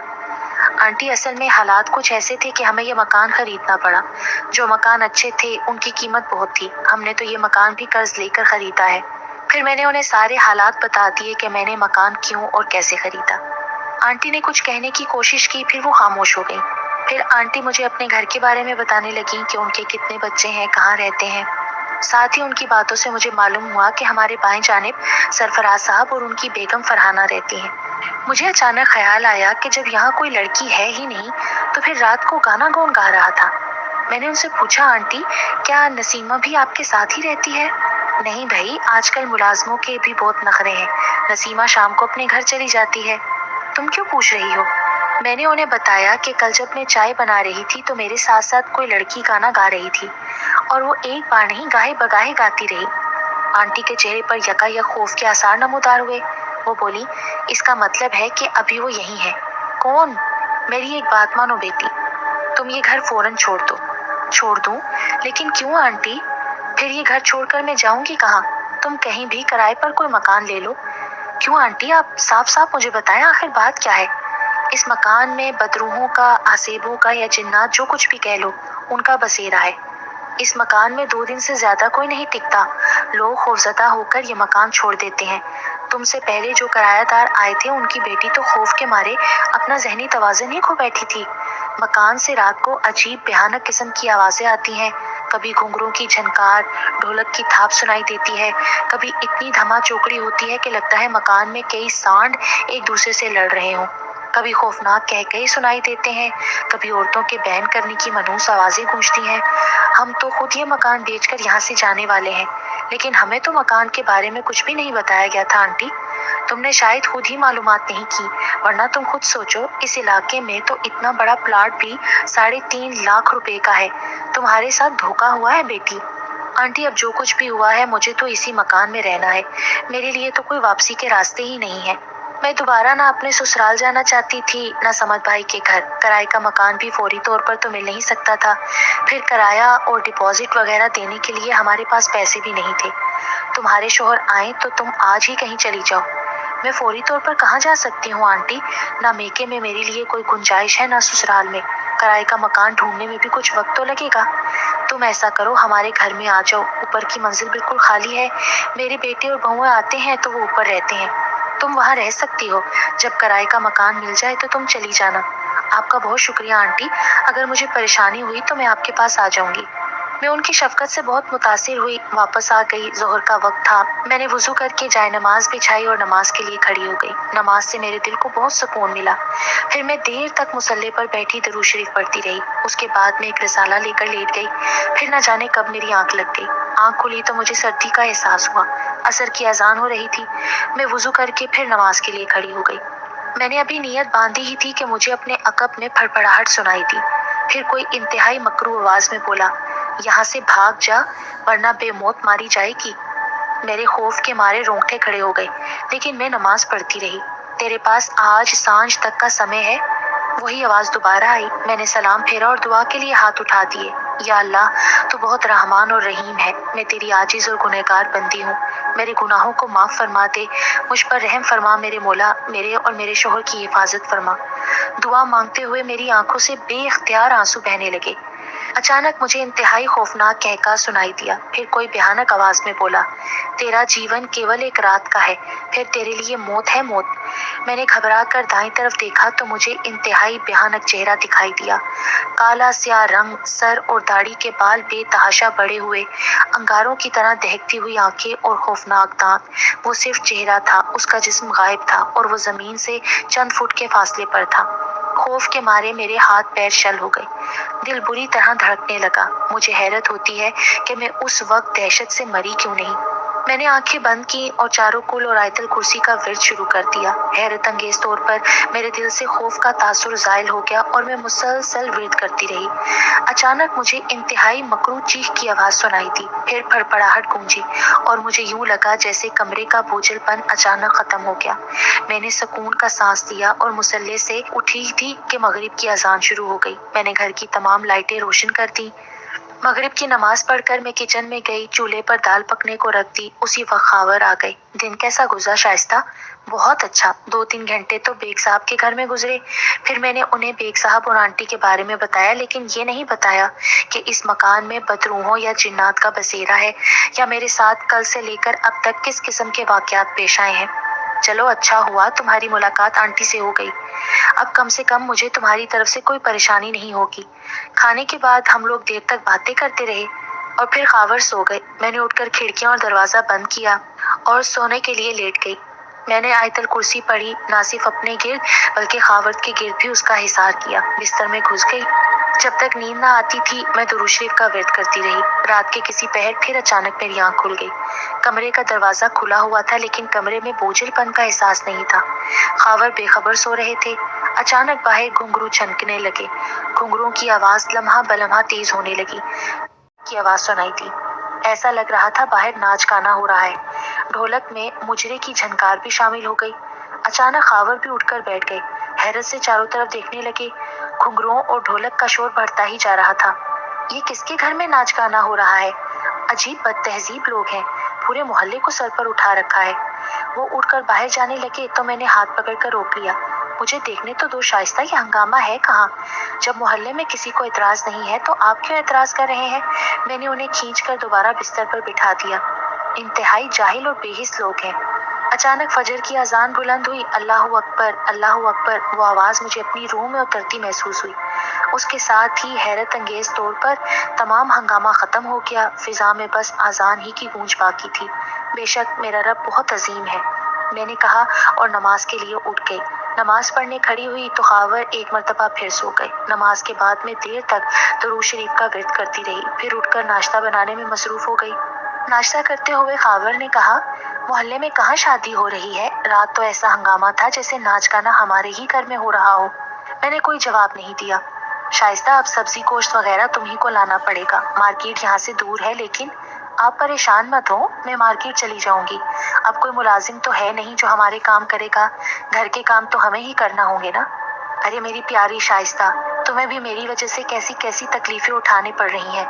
आंटी, असल में हालात कुछ ऐसे थे कि हमें ये मकान खरीदना पड़ा। जो मकान अच्छे थे उनकी कीमत बहुत थी। हमने तो ये मकान भी कर्ज लेकर खरीदा है। फिर मैंने उन्हें सारे हालात बता दिए कि मैंने मकान क्यों और कैसे खरीदा। आंटी ने कुछ कहने की कोशिश की, फिर वो खामोश हो गई। फिर आंटी मुझे अपने घर के बारे में बताने लगी कि उनके कितने बच्चे हैं, कहाँ रहते हैं। साथ ही उनकी बातों से मुझे मालूम हुआ कि हमारे बाएं जानिब सरफराज साहब और उनकी बेगम फरहाना रहती हैं। मुझे अचानक ख्याल आया कि जब यहाँ कोई लड़की है ही नहीं तो फिर रात को गाना कौन गा रहा था। मैंने उनसे पूछा, आंटी क्या नसीमा भी आपके साथ ही रहती है? नहीं भाई, आजकल मुलाजमों के भी बहुत नखरे हैं। नसीमा शाम को अपने घर चली जाती है। तुम क्यों पूछ रही हो? मैंने उन्हें बताया कि कल जब मैं चाय बना रही थी तो मेरे साथ साथ कोई लड़की गाना गा रही थी और वो एक बार नहीं गाहे बगाहे गाती रही। आंटी के चेहरे पर यकायक खौफ के आसार नमूदार हुए। वो बोली, इसका मतलब है कि अभी वो यहीं है। कौन? मेरी एक बात मानो बेटी, तुम ये घर फौरन छोड़ दो। छोड़ दूं? लेकिन क्यों आंटी? फिर ये घर छोड़कर मैं जाऊंगी कहाँ? तुम कहीं भी किराए पर कोई मकान ले लो। क्यों आंटी, आप साफ साफ मुझे बताएं, आखिर बात क्या है? इस मकान में बदरूहों का, आसेबों का या जिन्नात, जो कुछ भी कह लो, उनका बसेरा है। इस मकान में 2 दिन से ज्यादा कोई नहीं टिकता। लोग खौफजदा होकर ये मकान छोड़ देते हैं। तुमसे पहले जो किराएदार आए थे उनकी बेटी तो खौफ के मारे अपना जहनी तवाज़ुन ही खो बैठी थी। मकान से रात को अजीब भयानक किस्म की आवाजें आती हैं। कभी घुंघरूं की झनकार, ढोलक की थाप सुनाई देती है। कभी इतनी धमा चौकड़ी होती है कि लगता है मकान में कई सांड एक दूसरे से लड़ रहे हों। कभी खौफनाक कहकहे सुनाई देते हैं। कभी औरतों के बैन करने की मनहूस आवाजें गूंजती हैं। हम तो खुद ये मकान बेचकर यहाँ से जाने वाले हैं, लेकिन हमें तो मकान के बारे में कुछ भी नहीं बताया गया था आंटी। तुमने शायद खुद ही मालूमात नहीं की, वरना तुम खुद सोचो, इस इलाके में तो इतना बड़ा प्लाट भी 3.5 लाख रुपए का है। तुम्हारे साथ धोखा हुआ है बेटी। आंटी, अब जो कुछ भी हुआ है, मुझे तो इसी मकान में रहना है। मेरे लिए तो कोई वापसी के रास्ते ही नहीं है। मैं दोबारा ना अपने ससुराल जाना चाहती थी, ना समद भाई के घर। किराए का मकान भी फौरी तौर पर तो मिल नहीं सकता था। फिर किराया और डिपॉजिट वगैरह देने के लिए हमारे पास पैसे भी नहीं थे। तुम्हारे शोहर आए तो तुम आज ही कहीं चली जाओ। मैं फौरी तौर पर कहाँ जा सकती हूँ आंटी? ना मेके में मेरे लिए कोई गुंजाइश है, ना ससुराल में। किराए का मकान ढूंढने में भी कुछ वक्त तो लगेगा। तुम ऐसा करो, हमारे घर में आ जाओ। ऊपर की मंजिल बिल्कुल खाली है। मेरे बेटे और बहुएं आते हैं तो वो ऊपर रहते हैं। तुम वहाँ रह सकती हो। जब किराए का मकान मिल जाए तो तुम चली जाना। आपका बहुत शुक्रिया आंटी, अगर मुझे परेशानी हुई तो मैं आपके पास आ जाऊंगी। मैं उनकी शफकत से बहुत मुतासिर हुई। वापस आ गई। ज़ोहर का वक्त था। मैंने वुज़ू करके जाए नमाज बिछाई और नमाज के लिए खड़ी हो गई। नमाज से मेरे दिल को बहुत सुकून मिला। फिर मैं देर तक मुसल्ले पर बैठी दरूद शरीफ पढ़ती रही। उसके बाद मैं एक रिसाला लेकर लेट गई। फिर न जाने कब मेरी आंख लग गई। आंख खुली तो मुझे सर्दी का एहसास हुआ। असर की अजान हो रही थी। मैं वुज़ू करके फिर नमाज के लिए खड़ी हो गई। मैंने अभी नीयत बांधी ही थी कि मुझे अपने अकब में फड़फड़ाहट सुनाई दी। फिर कोई इंतहाई मकरू आवाज में बोला, यहाँ से भाग जा वरना बेमौत मारी जाएगी। मेरे खौफ के मारे रोंगटे खड़े हो गए, लेकिन मैं नमाज पढ़ती रही। तेरे पास आज सांझ तक का समय है। वही आवाज दोबारा आई। मैंने सलाम फेरा और दुआ के लिए हाथ उठा दिए। या अल्लाह, तू बहुत रहमान और रहीम है। मैं तेरी आजिज और गुनहगार बंदी हूँ। मेरे गुनाहों को माफ फरमा दे। मुझ पर रहम फरमा मेरे मौला। मेरे और मेरे शोहर की हिफाजत फरमा। दुआ मांगते हुए मेरी आंखों से बेइख्तियार आंसू बहने लगे। अचानक मुझे इंतहाई खौफनाक कहका सुनाई दिया। फिर कोई भयानक आवाज में बोला, तेरा जीवन केवल एक रात का है, फिर तेरे लिए मौत है मौत। मैंने घबरा कर दाईं तरफ देखा तो मुझे इंतहाई भयानक चेहरा दिखाई दिया। काला स्याह रंग, सर और दाढ़ी के बाल बेतहाशा बड़े हुए, अंगारों की तरह दहकती हुई आंखें और खौफनाक दांत। वो सिर्फ चेहरा था, उसका जिस्म गायब था और वो जमीन से चंद फुट के फासले पर था। खौफ के मारे मेरे हाथ पैर शल हो गए। दिल बुरी तरह धड़कने लगा। मुझे हैरत होती है कि मैं उस वक्त दहशत से मरी क्यों नहीं। मैंने आंखें बंद की और चारों कुल और आयतल कुर्सी का विर्द शुरू कर दिया। हैरत अंगेज तौर पर मेरे दिल से खौफ का तासुर ज़ाइल हो गया और मैं मुसलसल विर्द करती रही। अचानक मुझे इंतहाई मकरू चीख की आवाज़ सुनाई दी। फिर फड़फड़ाहट गूंजी और मुझे यूं लगा जैसे कमरे का बोझलपन अचानक ख़त्म हो गया। मैंने सुकून का सांस लिया और मुसल्ले से उठी थी कि मगरिब की अजान शुरू हो गई। मैंने घर की तमाम लाइटें रोशन कर दी। मगरिब की नमाज पढ़कर मैं किचन में गई। चूल्हे पर दाल पकने को रख दी। उसी वक्त खावर आ गई। दिन कैसा गुजरा शाइस्ता? बहुत अच्छा। 2-3 घंटे तो बेग साहब के घर में गुजरे। फिर मैंने उन्हें बेग साहब और आंटी के बारे में बताया, लेकिन ये नहीं बताया कि इस मकान में बदरूहों या जिन्नात का बसेरा है, या मेरे साथ कल से लेकर अब तक किस किस्म के वाकयात पेश आए हैं। चलो अच्छा हुआ तुम्हारी मुलाकात आंटी से हो गई। अब कम से कम मुझे तुम्हारी तरफ से कोई परेशानी नहीं होगी। खाने के बाद हम लोग देर तक बातें करते रहे और फिर खावर सो गए। मैंने उठकर खिड़कियां और दरवाज़ा बंद किया और सोने के लिए लेट गई। मैंने आयतल कुर्सी पढ़ी, ना सिर्फ अपने गिर्द बल्कि खावत के गिर्द भी उसका हिसार किया। बिस्तर में घुस गई। जब तक नींद ना आती थी मैं दुरूद शरीफ का विर्द करती रही। रात के किसी पहर फिर अचानक मेरी आंख खुल गई। कमरे का दरवाज़ा खुला हुआ था, लेकिन कमरे में बोझलपन का एहसास नहीं था। खावर बेखबर सो रहे थे। अचानक बाहर घुंघरू छनकने लगे। घुंघरुओं की आवाज़ लम्हा बलम्हा तेज होने लगी। की आवाज़ सुनाई दी। ऐसा लग रहा था बाहर नाच गाना हो रहा है। ढोलक में मुजरे की झनकार भी शामिल हो गई। अचानक खावर भी उठकर बैठ गए। हैरत से चारों तरफ देखने लगे। घुंघरुओं और ढोलक का शोर बढ़ता ही जा रहा था। ये किसके घर में नाच गाना हो रहा है? अजीब बदतहजीब लोग हैं। पूरे मोहल्ले को सर पर उठा रखा है। वो उठकर बाहर जाने लगे तो मैंने हाथ पकड़कर रोक लिया। मुझे देखने तो दो शाइस्ता, ये हंगामा है कहाँ? जब मोहल्ले में किसी को एतराज नहीं है तो आप क्यों एतराज कर रहे हैं? मैंने उन्हें खींचकर दोबारा बिस्तर पर बिठा दिया। इंतहाई जाहिल और बेहिस लोग हैं। अचानक फजर की अजान बुलंद हुई। अल्लाहू अकबर, अल्लाहू अकबर। वो आवाज़ मुझे अपनी रूह में उतरती महसूस हुई। उसके साथ ही हैरत अंगेज तौर पर तमाम हंगामा ख़त्म हो गया। फिजा में बस आज़ान ही की गूंज बाकी थी। बेशक मेरा रब बहुत अजीम है, मैंने कहा और नमाज के लिए उठ गई। नमाज पढ़ने खड़ी हुई तो खावर एक मर्तबा फिर सो गए। नमाज के बाद मैं देर तक दुरूद शरीफ का विर्द करती रही। फिर उठकर नाश्ता बनाने में मसरूफ़ हो गई। नाश्ता करते हुए खावर ने कहा, मोहल्ले में कहाँ शादी हो रही है? रात तो ऐसा हंगामा था जैसे नाच गाना हमारे ही घर में हो रहा हो। मैंने कोई जवाब नहीं दिया। शाइस्ता, अब सब्जी गोश्त वगैरह तुम्ही को लाना पड़ेगा। मार्केट यहाँ से दूर है, लेकिन आप परेशान मत हो, मैं मार्केट चली जाऊंगी। अब कोई मुलाजिम तो है नहीं जो हमारे काम करेगा। घर के काम तो हमें ही करना होंगे ना। अरे मेरी प्यारी शाइस्ता, तुम्हें भी मेरी वजह से कैसी कैसी तकलीफें उठानी पड़ रही हैं।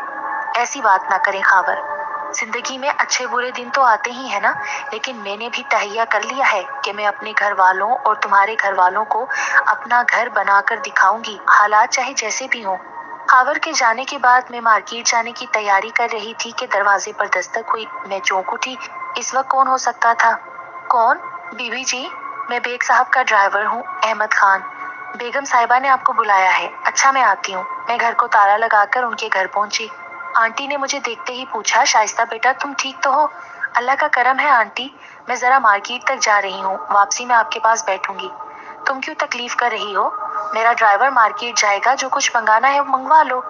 ऐसी बात ना करें खावर। जिंदगी में अच्छे बुरे दिन तो आते ही है ना, लेकिन मैंने भी तहैया कर लिया है कि मैं अपने घर वालों और तुम्हारे घर वालों को अपना घर बनाकर दिखाऊंगी, हालात चाहे जैसे भी हों। खावर के जाने के बाद मैं मार्केट जाने की तैयारी कर रही थी कि दरवाजे पर दस्तक हुई। मैं चौंक उठी। इस वक्त कौन हो सकता था? कौन? बीबी जी, मैं बेग साहब का ड्राइवर हूँ, अहमद खान। बेगम साहिबा ने आपको बुलाया है। अच्छा मैं आती हूँ। मैं घर को ताला लगाकर उनके घर पहुंची। आंटी ने मुझे देखते ही पूछा, शाइस्ता बेटा तुम ठीक तो हो? अल्लाह का करम है आंटी, मैं जरा मार्केट तक जा रही हूँ, वापसी में आपके पास बैठूंगी। तुम क्यों तकलीफ कर रही हो? मेरा ड्राइवर मार्केट जाएगा, जो कुछ मंगाना है वो मंगवा लो।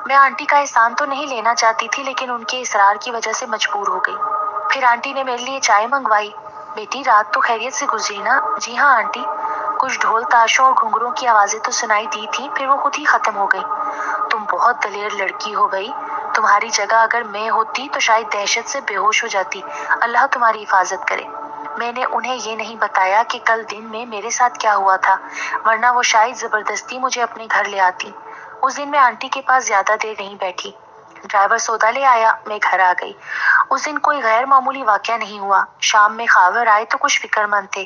मैं आंटी का एहसान तो नहीं लेना चाहती थी, लेकिन उनके इसरार की वजह से मजबूर हो गई। फिर आंटी ने मेरे लिए चाय मंगवाई। बेटी रात तो खैरियत से गुजरी ना? जी हाँ आंटी। कुछ ढोल ताशों और घुंघरों की आवाजें तो सुनाई दी थी, फिर वो खुद ही खत्म हो गई। तुम बहुत दलेर लड़की हो भाई, तुम्हारी जगह अगर मैं होती तो शायद दहशत से बेहोश हो जाती। अल्लाह तुम्हारी हिफाजत करे। मैंने उन्हें ये नहीं बताया कि कल दिन में मेरे साथ क्या हुआ था, वरना वो शायद जबरदस्ती मुझे अपने घर ले आती। उस दिन मैं आंटी के पास ज्यादा देर नहीं बैठी। ड्राइवर सौदा ले आया, मैं घर आ गई। उस दिन कोई गैर मामूली वाकया नहीं हुआ। शाम में खावर आए तो कुछ फिक्रमंद थे।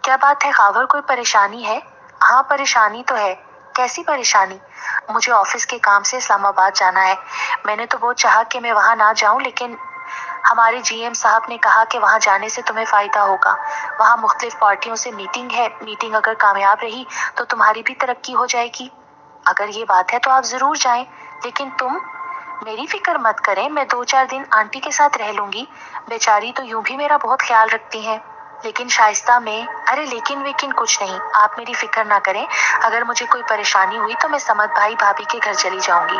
क्या बात है खावर, कोई परेशानी है? हाँ परेशानी तो है। कैसी परेशानी? मुझे ऑफिस के काम से इस्लामाबाद जाना है। मैंने तो बहुत चाहा कि मैं वहां ना जाऊं, लेकिन हमारे जीएम साहब ने कहा कि वहां जाने से तुम्हें फायदा होगा। वहां मुख्तलिफ पार्टियों से मीटिंग है, मीटिंग अगर कामयाब रही तो तुम्हारी भी तरक्की हो जाएगी। अगर ये बात है तो आप जरूर जाएं, लेकिन तुम? मेरी फिक्र मत करें, मैं 2-4 दिन आंटी के साथ रह लूंगी। बेचारी तो यूं भी मेरा बहुत ख्याल रखती हैं। लेकिन शाइस्ता में, अरे लेकिन वेकिन कुछ नहीं, आप मेरी फिक्र ना करें। अगर मुझे कोई परेशानी हुई तो मैं समद भाई भाभी के घर चली जाऊंगी।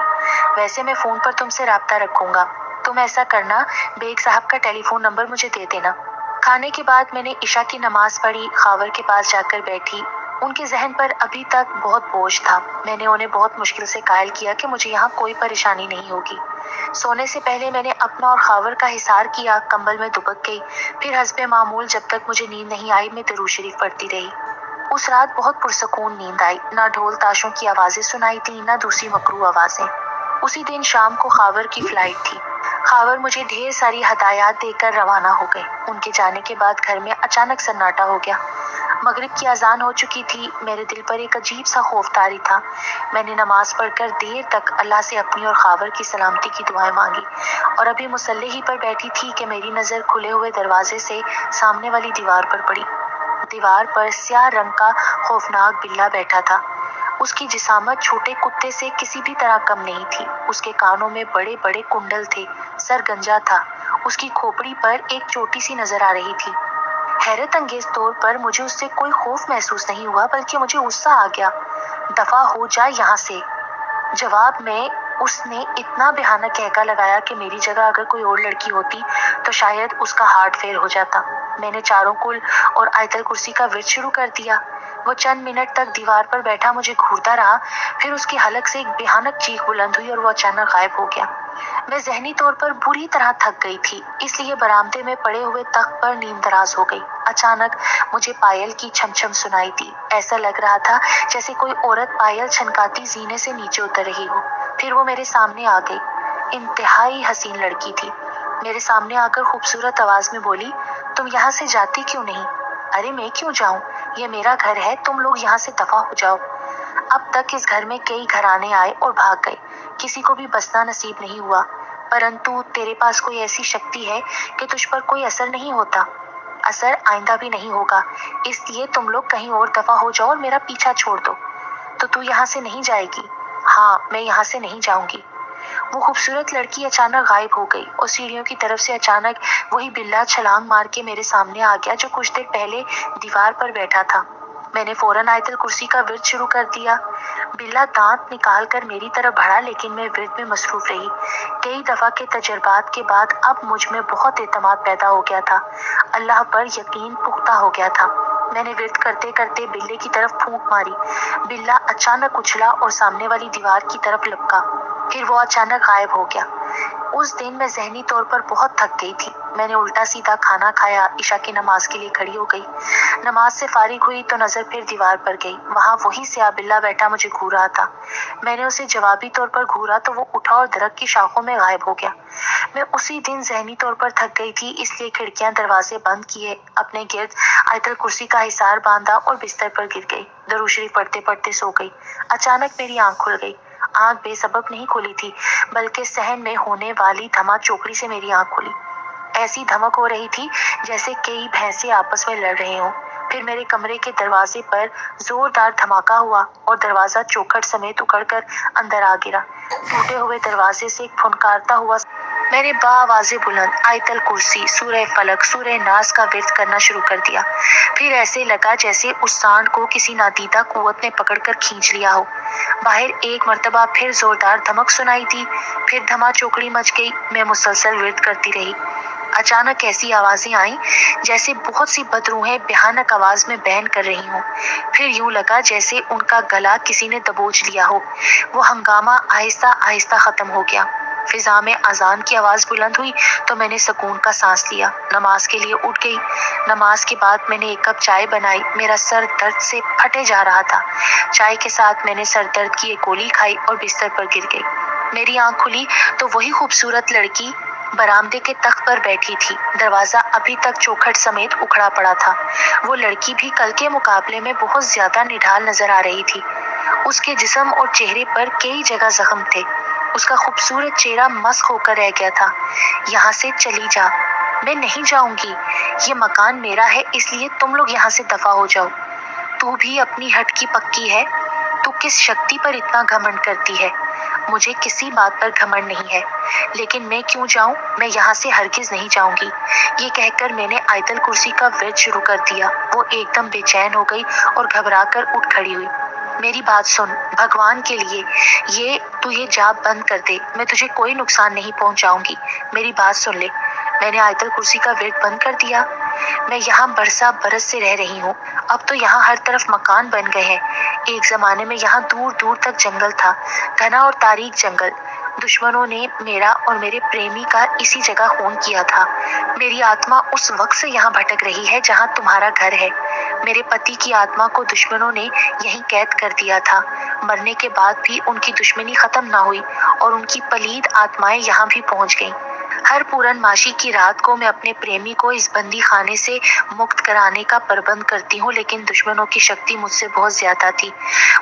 वैसे मैं फोन पर तुमसे राब्ता रखूंगा। तुम ऐसा करना, बेग साहब का टेलीफोन नंबर मुझे दे देना। खाने के बाद मैंने इशा की नमाज पढ़ी, खावर के पास जाकर बैठी। उनके जहन पर अभी तक बहुत बोझ था। मैंने उन्हें बहुत मुश्किल से कायल किया कि मुझे यहाँ कोई परेशानी नहीं होगी। सोने से पहले मैंने अपना और खावर का हिसार किया, कंबल में दुबक गई। फिर हस्बे मामूल जब तक मुझे नींद नहीं आई मैं दरूद शरीफ पढ़ती रही। उस रात बहुत पुरसकून नींद आई। ना ढोल ताशों की आवाजें सुनाई थी, ना दूसरी मकरू आवाजें। उसी दिन शाम को खावर की फ्लाइट थी। खावर मुझे ढेर सारी हदायत देकर रवाना हो गए। उनके जाने के बाद घर में अचानक सन्नाटा हो गया। मगरिब की अजान हो चुकी थी। मेरे दिल पर एक अजीब सा खौफ तारी था। मैंने नमाज पढ़कर देर तक अल्लाह से अपनी और खावर की सलामती की दुआएं मांगी, और अभी मुसल्ले ही पर बैठी थी कि मेरी नज़र खुले हुए दरवाजे से सामने वाली दीवार पर पड़ी। दीवार पर स्याह रंग का खौफनाक बिल्ला बैठा था। उसकी जिसामत छोटे कुत्ते से किसी भी तरह कम नहीं थी। उसके कानों में बड़े बड़े कुंडल थे, सर गंजा था। उसकी खोपड़ी पर एक चोटी सी नजर आ रही थी। हैरत अंगेज तौर पर मुझे उससे कोई खौफ महसूस नहीं हुआ, बल्कि मुझे गुस्सा आ गया। दफा हो जाए यहाँ से। जवाब में उसने इतना भयानक कहका लगाया कि मेरी जगह अगर कोई और लड़की होती तो शायद उसका हार्ट फेल हो जाता। मैंने चारों कुल और आयतल कुर्सी का विर्द शुरू कर दिया। वो चंद मिनट तक दीवार पर बैठा मुझे घूरता रहा। फिर उसकी हलक से एक भयानक चीख बुलंद हुई और वो अचानक गायब हो गया। मैं जहनी तौर पर बुरी तरह थक गई थी, इसलिए बरामदे में पड़े हुए तख्त पर नींद दराज हो गई। अचानक मुझे पायल की छमछम सुनाई दी। ऐसा लग रहा था जैसे कोई औरत पायल छनकाती जीने से नीचे उतर रही हो। फिर वो मेरे सामने आ गई। इंतहाई हसीन लड़की थी। मेरे सामने आकर खूबसूरत आवाज में बोली, तुम यहाँ से जाती क्यों नहीं? अरे मैं क्यों जाऊं, ये मेरा घर है, तुम लोग यहाँ से दफा हो जाओ। अब तक इस घर में कई घराने आए और भाग गए, किसी को भी बसना नसीब नहीं हुआ, परंतु तेरे पास कोई ऐसी शक्ति है कि तुझ पर कोई असर नहीं होता, असर आइंदा भी नहीं होगा। इसलिए तुम लोग कहीं और दफा हो जाओ और मेरा पीछा छोड़ दो। तो तू यहाँ से नहीं जाएगी? हाँ, मैं यहाँ से नहीं जाऊंगी। वो खूबसूरत लड़की अचानक गायब हो गई और सीढ़ियों की तरफ से अचानक वही बिल्ला छलांग मार के मेरे सामने आ गया जो कुछ देर पहले दीवार पर बैठा था। मैंने फौरन आयतल कुर्सी का विर्द शुरू कर दिया। बिल्ला दांत निकाल कर मेरी तरफ बढ़ा, लेकिन मैं विर्द में मसरूफ रही। कई दफा के तजर्बात के बाद अब मुझ में बहुत एतमाद पैदा हो गया था। अल्लाह पर यकीन पुख्ता हो गया था। मैंने विर्द करते करते बिल्ले की तरफ फूंक मारी। बिल्ला अचानक उछला और सामने वाली दीवार की तरफ लपका। फिर वो अचानक गायब हो गया। उस दिन मैं जहनी तौर पर बहुत थक गई थी। मैंने उल्टा सीधा खाना खाया, इशा की नमाज के लिए खड़ी हो गई। नमाज से फारिग हुई तो नजर फिर दीवार पर गई। वहां वही स्याह बिल्ला बैठा मुझे घूर रहा था। मैंने उसे जवाबी तौर पर घूरा तो वो उठा और दरख्त की शाखों में गायब हो गया। मैं उसी दिन जहनी तौर पर थक गई थी, इसलिए खिड़कियां दरवाजे बंद किए, अपने गिर्द आयतल कुर्सी का हिसार बांधा और बिस्तर पर गिर गई। दरूद शरीफ पढ़ते पढ़ते सो गई। अचानक मेरी आंख खुल गई। आंख बेसबब नहीं खुली थी, बल्कि सहन में होने वाली धमाक चोकड़ी से मेरी आंख खुली। ऐसी धमक हो रही थी जैसे कई भैंसे आपस में लड़ रहे हों। پھر میرے کمرے کے دروازے پر زوردار دھماکہ ہوا اور دروازہ چوکھٹ سمیت اکھڑ کر اندر آ گرا۔ ٹوٹے ہوئے دروازے سے پھنکارتا ہوا میں نے بآواز بلند آیت الکرسی، سورہ فلق، سورہ ناس کا ورد کرنا شروع کر دیا۔ پھر ایسے لگا جیسے اس سانڈ کو کسی نادیدہ قوت نے پکڑ کر کھینچ لیا ہو۔ باہر ایک مرتبہ پھر زوردار دھمک سنائی دی، پھر دھما چوکڑی مچ گئی۔ میں مسلسل ورد کرتی رہی۔ اچانک ایسی آوازیں آئیں جیسے بہت سی بدروحیں بھیانک آواز میں بین کر رہی ہوں۔ پھر یوں لگا جیسے ان کا گلا کسی نے دبوچ لیا ہو۔ وہ ہنگامہ آہستہ آہستہ ختم ہو گیا۔ فضا میں اذان کی آواز بلند ہوئی تو میں نے سکون کا سانس لیا۔ نماز کے لیے اٹھ گئی۔ نماز کے بعد میں نے ایک کپ چائے بنائی۔ میرا سر درد سے پھٹے جا رہا تھا۔ چائے کے ساتھ میں نے سر درد کی ایک گولی کھائی اور بستر پر گر گئی۔ میری آنکھ کھلی تو وہی خوبصورت لڑکی برآمدے کے تخت پر بیٹھی تھی۔ دروازہ ابھی تک چوکھٹ سمیت اکھڑا پڑا تھا۔ وہ لڑکی بھی کل کے مقابلے میں بہت زیادہ نڈھال نظر آ رہی تھی۔ اس کے جسم اور چہرے پر کئی جگہ زخم تھے۔ اس کا خوبصورت چہرہ مسخ ہو کر رہ گیا تھا۔ یہاں سے چلی جا۔ میں نہیں جاؤں گی۔ یہ مکان میرا ہے، اس لیے تم لوگ یہاں سے دفع ہو جاؤ۔ تو بھی اپنی ہٹ کی پکی ہے۔ تو کس شکتی پر اتنا گھمنڈ کرتی ہے؟ مجھے کسی بات پر گھمنڈ نہیں ہے، لیکن میں کیوں جاؤں؟ میں یہاں سے ہرگز نہیں جاؤں گی۔ یہ کہہ کر میں نے آیت الکرسی کا ورد شروع کر دیا۔ وہ ایک دم بے چین ہو گئی اور گھبرا کر اٹھ کھڑی ہوئی۔ میری بات سن، بھگوان کے لیے یہ جاب بند کر دے۔ میں تجھے کوئی نقصان نہیں پہنچاؤں گی۔ میری بات سن لے۔ میں نے آیت الکرسی کا ورد بند کر دیا۔ میں یہاں برسا برس سے رہ رہی ہوں۔ اب تو یہاں ہر طرف مکان بن گئے ہیں۔ ایک زمانے میں یہاں دور دور تک جنگل تھا، گھنا اور تاریک جنگل۔ دشمنوں نے میرا اور میرے پریمی کا اسی جگہ خون کیا تھا۔ میری آتما اس وقت سے یہاں بھٹک رہی ہے جہاں تمہارا گھر ہے۔ میرے پتی کی آتما کو دشمنوں نے یہیں قید کر دیا تھا۔ مرنے کے بعد بھی ان کی دشمنی ختم نہ ہوئی اور ان کی پلید آتمائیں یہاں بھی پہنچ گئیں۔ ہر پورنماشی کی رات کو میں اپنے پریمی کو اس بندی خانے سے مکت کرانے کا پربند کرتی ہوں، لیکن دشمنوں کی شکتی مجھ سے بہت زیادہ تھی۔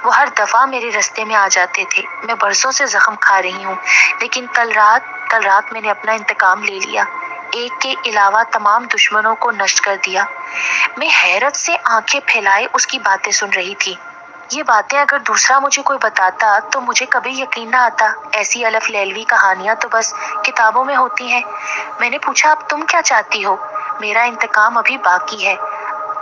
وہ ہر دفعہ میرے رستے میں آ جاتے تھے۔ میں برسوں سے زخم کھا رہی ہوں، لیکن کل رات میں نے اپنا انتقام لے لیا۔ ایک کے علاوہ تمام دشمنوں کو نشٹ کر دیا۔ میں حیرت سے آنکھیں پھیلائے اس کی باتیں سن رہی تھی۔ یہ باتیں اگر دوسرا مجھے کوئی بتاتا تو مجھے کبھی یقین نہ آتا۔ ایسی الف لیلوی کہانیاں تو بس کتابوں میں ہوتی ہیں۔ میں نے پوچھا، اب تم کیا چاہتی ہو؟ میرا انتقام ابھی باقی ہے۔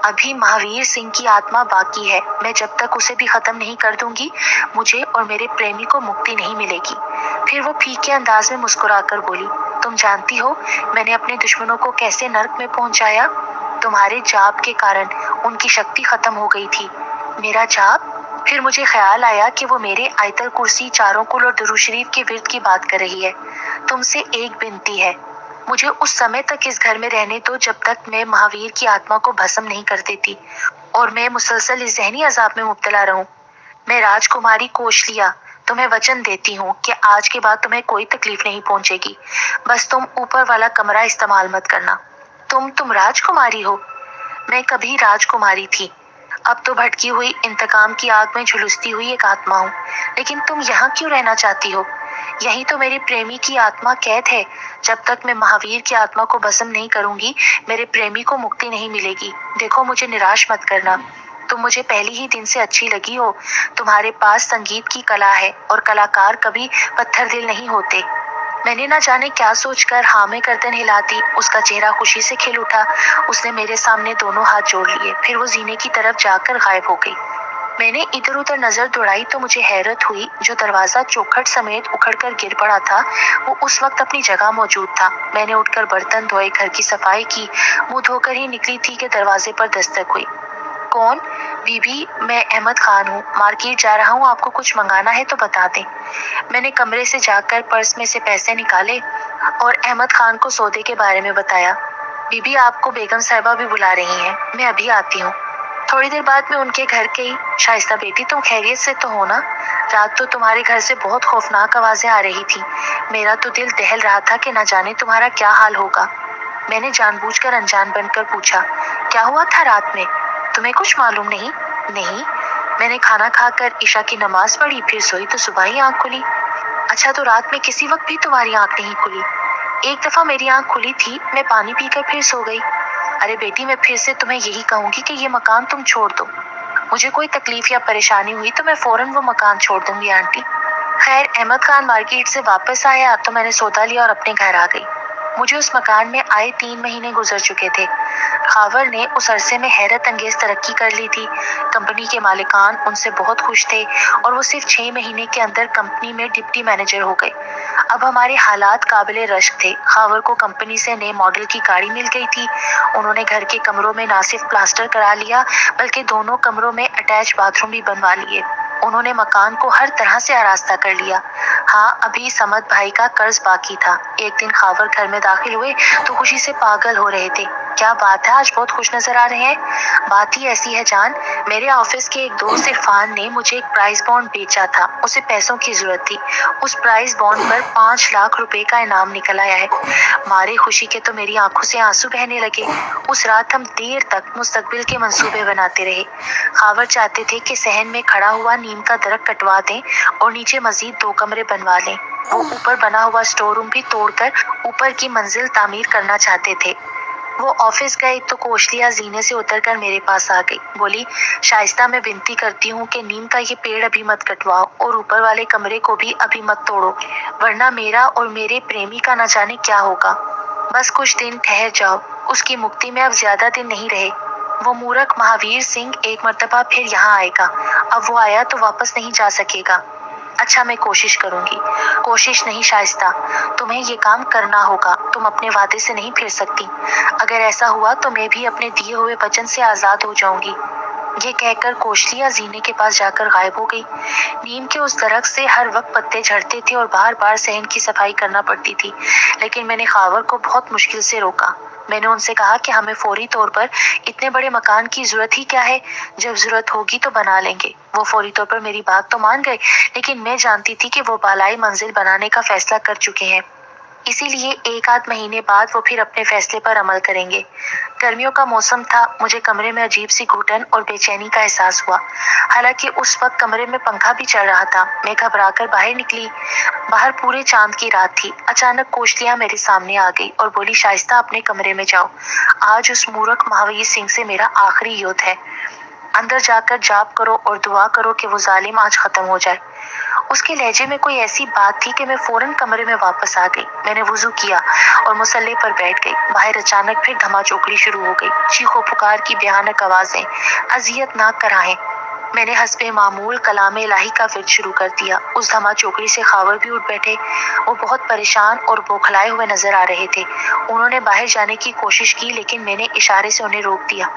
ابھی مہاویر سنگھ کی آتما باقی ہے۔ میں جب تک اسے بھی ختم نہیں کر دوں گی، مجھے اور میرے پریمی کو مکتی نہیں ملے گی۔ پھر وہ پھیکے انداز میں مسکرا کر بولی، تم جانتی ہو میں نے اپنے دشمنوں کو کیسے نرک میں پہنچایا؟ تمہارے جاب کے کارن ان کی شکتی ختم ہو گئی تھی۔ میرا جاب؟ پھر مجھے خیال آیا کہ وہ میرے آیت الکرسی، چاروں کل اور درود شریف کے ورد کی بات کر رہی ہے۔ تم سے ایک بنتی ہے، مجھے اس سمے تک اس گھر میں رہنے دو جب تک میں مہاویر کی آتما کو بھسم نہیں کر دیتی اور میں مسلسل اس ذہنی عذاب میں مبتلا رہوں۔ میں راجکماری کوشلیا تمہیں وچن دیتی ہوں کہ آج کے بعد تمہیں کوئی تکلیف نہیں پہنچے گی۔ بس تم اوپر والا کمرہ استعمال مت کرنا۔ تم راجکماری ہو؟ میں کبھی راجکماری تھی، اب تو بھٹکی ہوئی انتقام کی آگ میں جھلستی ہوئی ایک آتما ہوں۔ لیکن تم یہاں کیوں رہنا چاہتی ہو؟ یہی تو میری پریمی کی آتما قید ہے۔ جب تک میں مہاویر کی آتما کو بھسم نہیں کروں گی، میرے پریمی کو مکتی نہیں ملے گی۔ دیکھو، مجھے نراش مت کرنا۔ تم مجھے پہلی ہی دن سے اچھی لگی ہو۔ تمہارے پاس سنگیت کی کلا ہے اور کلاکار کبھی پتھر دل نہیں ہوتے۔ میں نے نہ جانے کیا سوچ کر ہاں میں گردن ہلا دی۔ اس کا چہرہ خوشی سے کھل اٹھا۔ اس نے میرے سامنے دونوں ہاتھ جوڑ لیے، پھر وہ زینے کی طرف جا کر غائب ہو گئی۔ میں نے ادھر ادھر نظر دوڑائی تو مجھے حیرت ہوئی، جو دروازہ چوکھٹ سمیت اکھڑ کر گر پڑا تھا وہ اس وقت اپنی جگہ موجود تھا۔ میں نے اٹھ کر برتن دھوئے، گھر کی صفائی کی، منہ دھو کر ہی نکلی تھی کہ دروازے پر دستک ہوئی۔ کون؟ بی بی، میں احمد خان ہوں، مارکیٹ جا رہا ہوں، آپ کو کچھ منگانا ہے تو بتا دیں۔ میں نے کمرے سے جا کر پرس میں سے پیسے نکالے اور احمد خان کو سودے کے بارے میں بتایا۔ بی بی، آپ کو بیگم صاحبہ بھی بلا رہی ہیں، میں ابھی آتی ہوں۔ تھوڑی دیر بعد میں ان کے گھر گئی۔ شائستہ بیٹی، تم خیریت سے تو ہو نا؟ رات تو تمہارے گھر سے بہت خوفناک آوازیں آ رہی تھیں۔ میرا تو دل دہل رہا تھا کہ نہ جانے تمہارا کیا حال ہوگا۔ میں نے جان بوجھ کر انجان بن کر پوچھا، کیا ہوا تھا رات میں؟ تمہیں کچھ معلوم نہیں؟ نہیں، میں نے کھانا کھا کر عشاء کی نماز پڑھی، پھر سوئی تو صبح ہی آنکھ کھلی۔ اچھا، تو رات میں کسی وقت بھی تمہاری آنکھ نہیں کھلی؟ ایک دفعہ میری آنکھ کھلی تھی، میں پانی پی کر پھر سو گئی۔ अरे बेटी, मैं फिर से तुम्हें यही कहूंगी कि ये मकान तुम छोड़ दो। मुझे कोई तकलीफ या परेशानी हुई तो मैं फौरन वो मकान छोड़ दूंगी आंटी। खैर, अहमद खान मार्केट से वापस आया तो मैंने सौदा लिया और अपने घर आ गई। मुझे उस मकान में आए 3 महीने गुजर चुके थे। खावर ने उस अरसे में हैरत अंगेज तरक्की कर ली थी। कंपनी के मालिकान उनसे बहुत खुश थे और वो सिर्फ 6 महीने के अंदर कंपनी में डिप्टी मैनेजर हो गए। अब हमारे हालात काबिले रश्क थे। खावर को कंपनी से नए मॉडल की गाड़ी मिल गई थी। उन्होंने घर के कमरों में ना सिर्फ प्लास्टर करा लिया बल्कि दोनों कमरों में अटैच बाथरूम भी बनवा लिए। उन्होंने मकान को हर तरह से आरास्ता कर लिया। हाँ, अभी समद भाई का कर्ज बाकी था। एक दिन खावर घर में दाखिल हुए तो खुशी से पागल हो रहे थे। क्या बात है, आज बहुत खुश नजर आ रहे हैं। बात ही ऐसी है जान, मेरे ऑफिस के एक दोस्त इरफान ने मुझे एक प्राइस बॉन्ड बेचा था। उसे पैसों की जरूरत थी। उस प्राइस बॉन्ड पर 5 लाख रुपए का इनाम निकल आया है। मारे खुशी के तो मेरी आंखों से आंसू बहने लगे। उस रात हम देर तक मुस्तकबिल के मंसूबे बनाते रहे। खावर चाहते थे कि सहन में खड़ा हुआ नीम का दरख्त कटवा दें और नीचे मजीद 2 कमरे बनवा लें। वो ऊपर बना हुआ स्टोर रूम भी तोड़कर ऊपर की मंजिल तामीर करना चाहते थे। वो ऑफिस गए तो कोशलिया जीने से उतरकर मेरे पास आ गई। बोली, शाइस्ता, मैं विनती करती हूँ कि नीम का ये पेड़ अभी मत कटवाओ और ऊपर वाले कमरे को भी अभी मत तोड़ो, वरना मेरा और मेरे प्रेमी का न जाने क्या होगा। बस कुछ दिन ठहर जाओ, उसकी मुक्ति में अब ज्यादा दिन नहीं रहे। वो मूर्ख महावीर सिंह एक मर्तबा फिर यहाँ आएगा। अब वो आया तो वापस नहीं जा सकेगा। अच्छा, मैं कोशिश करूंगी। कोशिश नहीं शाइस्ता, तुम्हें ये काम करना होगा। तुम अपने वादे से नहीं फिर सकती। अगर ऐसा हुआ तो मैं भी अपने दिए हुए वचन से आजाद हो जाऊंगी। ये कहकर कोशलिया जीने के पास जाकर गायब हो गई। नीम के उस दरख्त से हर वक्त पत्ते झड़ते थे और बार बार सहन की सफाई करना पड़ती थी, लेकिन मैंने खावर को बहुत मुश्किल से रोका। मैंने उनसे कहा कि हमें फौरी तौर पर इतने बड़े मकान की जरूरत ही क्या है, जब जरूरत होगी तो बना लेंगे। वो फौरी तौर पर मेरी बात तो मान गए, लेकिन मैं जानती थी कि वो बालाई मंजिल बनाने का फैसला कर चुके हैं। इसीलिए 1 आध महीने बाद वो फिर अपने फैसले पर अमल करेंगे। गर्मियों का मौसम था। मुझे कमरे में अजीब सी घुटन और बेचैनी का एहसास हुआ। हालांकि उस वक्त कमरे में पंखा भी चल रहा था। मैं घबराकर बाहर निकली। बाहर पूरे चांद की रात थी। अचानक कोशलिया मेरे सामने आ गई और बोली, शाइस्ता, अपने कमरे में जाओ। आज उस मूर्ख महावीर सिंह से मेरा आखिरी युद्ध है। अंदर जाकर जाप करो और दुआ करो कि वो जालिम आज खत्म हो जाए। उसके लहजे में कोई ऐसी बात थी कि मैं फौरन कमरे में वापस आ गई। मैंने वुजू किया और मुसल्ले पर बैठ गई। बाहर अचानक फिर धमाचौकड़ी शुरू हो गई। चीखो पुकार की भयानक आवाजें, अजियतनाक कराहें। मैंने हस्बे मामूल कलाम इलाही का विर्द शुरू कर दिया। उस धमाचौकड़ी से खावर भी उठ बैठे। वो बहुत परेशान और बौखलाए हुए नजर आ रहे थे। उन्होंने बाहर जाने की कोशिश की, लेकिन मैंने इशारे से उन्हें रोक दिया।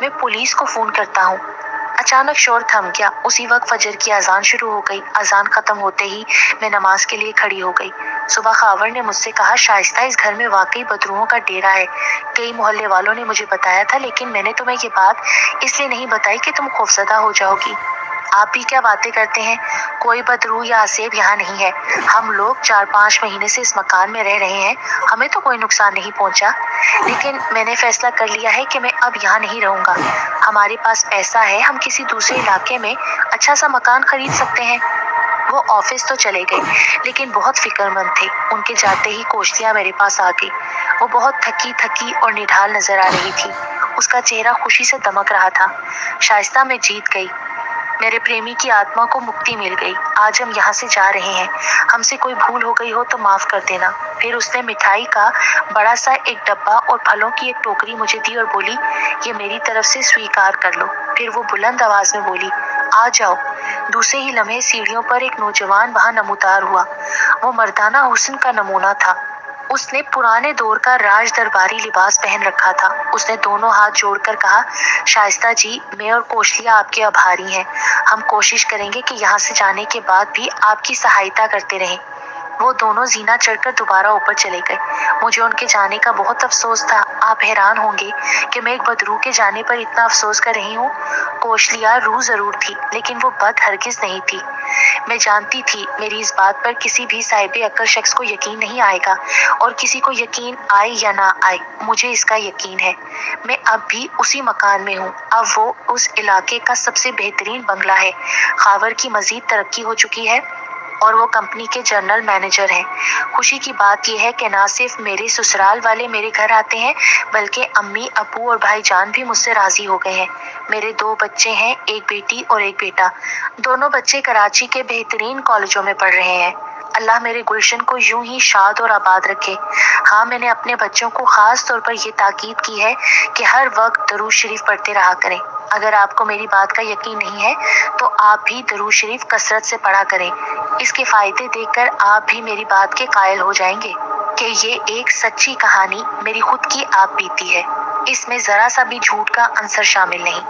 मैं पुलिस को फोन करता हूँ। अचानक शोर थम गया। उसी वक्त फजर की अजान शुरू हो गई। अजान खत्म होते ही मैं नमाज के लिए खड़ी हो गई। सुबह खावर ने मुझसे कहा, शाइस्ता, इस घर में वाकई बदरूहों का डेरा है। कई मोहल्ले वालों ने मुझे बताया था, लेकिन मैंने तुम्हें ये बात इसलिए नहीं बताई कि तुम खौफजदा हो जाओगी। आप भी क्या बातें करते हैं। कोई बदरूह या आसेब यहाँ नहीं है। हम लोग 4-5 महीने से इस मकान में रह रहे हैं। हमें तो कोई नुकसान नहीं पहुंचा, लेकिन मैंने फैसला कर लिया है कि मैं अब यहाँ नहीं रहूंगा। हमारे पास पैसा है, हम किसी दूसरे इलाके में अच्छा सा मकान खरीद सकते हैं। वो ऑफिस तो चले गए, लेकिन बहुत फिक्रमंद थे। उनके जाते ही कोशलिया मेरे पास आ गई। वो बहुत थकी थकी और निढाल नजर आ रही थी। उसका चेहरा खुशी से दमक रहा था। शाइस्ता, मैं जीत गई। मेरे प्रेमी की आत्मा को मुक्ति मिल गई। आज हम यहाँ से जा रहे हैं। हमसे कोई भूल हो गई हो तो माफ कर देना। फिर उसने मिठाई का बड़ा सा एक डब्बा और फलों की एक टोकरी मुझे दी और बोली, ये मेरी तरफ से स्वीकार कर लो। फिर वो बुलंद आवाज में बोली, आ जाओ। दूसरे ही लम्हे सीढ़ियों पर एक नौजवान वहां नमूदार हुआ। वो मर्दाना हुस्न का नमूना था। उसने पुराने दौर का राज दरबारी लिबास पहन रखा था। उसने दोनों हाथ जोड़कर कहा, शाइस्ता जी, मैं और कोशलिया आपके आभारी हैं। हम कोशिश करेंगे कि यहाँ से जाने के बाद भी आपकी सहायता करते रहें। वो दोनों जीना चढ़कर दोबारा ऊपर चले गए। मुझे उनके जाने का बहुत अफसोस था। आप हैरान होंगे कि मैं एक बदरू के जाने पर इतना अफसोस कर रही हूँ। कोशलिया रूह जरूर थी, लेकिन वो बद हरगिज नहीं थी। मैं जानती थी मेरी इस बात पर किसी भी साहिबे अक्ल शख्स को यकीन नहीं आएगा, और किसी को यकीन आए या ना आए, मुझे इसका यकीन है। मैं अब भी उसी मकान में हूँ। अब वो उस इलाके का सबसे बेहतरीन बंगला है। खावर की मजीद तरक्की हो चुकी है। और वो कंपनी के जनरल मैनेजर हैं। खुशी की बात यह है कि ना सिर्फ मेरे ससुराल वाले मेरे घर आते हैं, बल्कि अम्मी, अब्बू और भाईजान भी मुझसे राजी हो गए हैं। मेरे 2 बच्चे हैं, एक बेटी और एक बेटा। दोनों बच्चे कराची के बेहतरीन कॉलेजों में पढ़ रहे हैं। अल्लाह मेरे गुलशन को यूं ही शाद और आबाद रखे। हाँ, मैंने अपने बच्चों को खास तौर पर ये ताकीद की है कि हर वक्त दरूद शरीफ पढ़ते रहा करें। अगर आपको मेरी बात का यकीन नहीं है तो आप भी दरूद शरीफ कसरत से पढ़ा करें। इसके फायदे देखकर आप भी मेरी बात के कायल हो जाएंगे कि ये एक सच्ची कहानी मेरी खुद की आप बीती है। इसमें जरा सा भी झूठ का अंसर शामिल नहीं।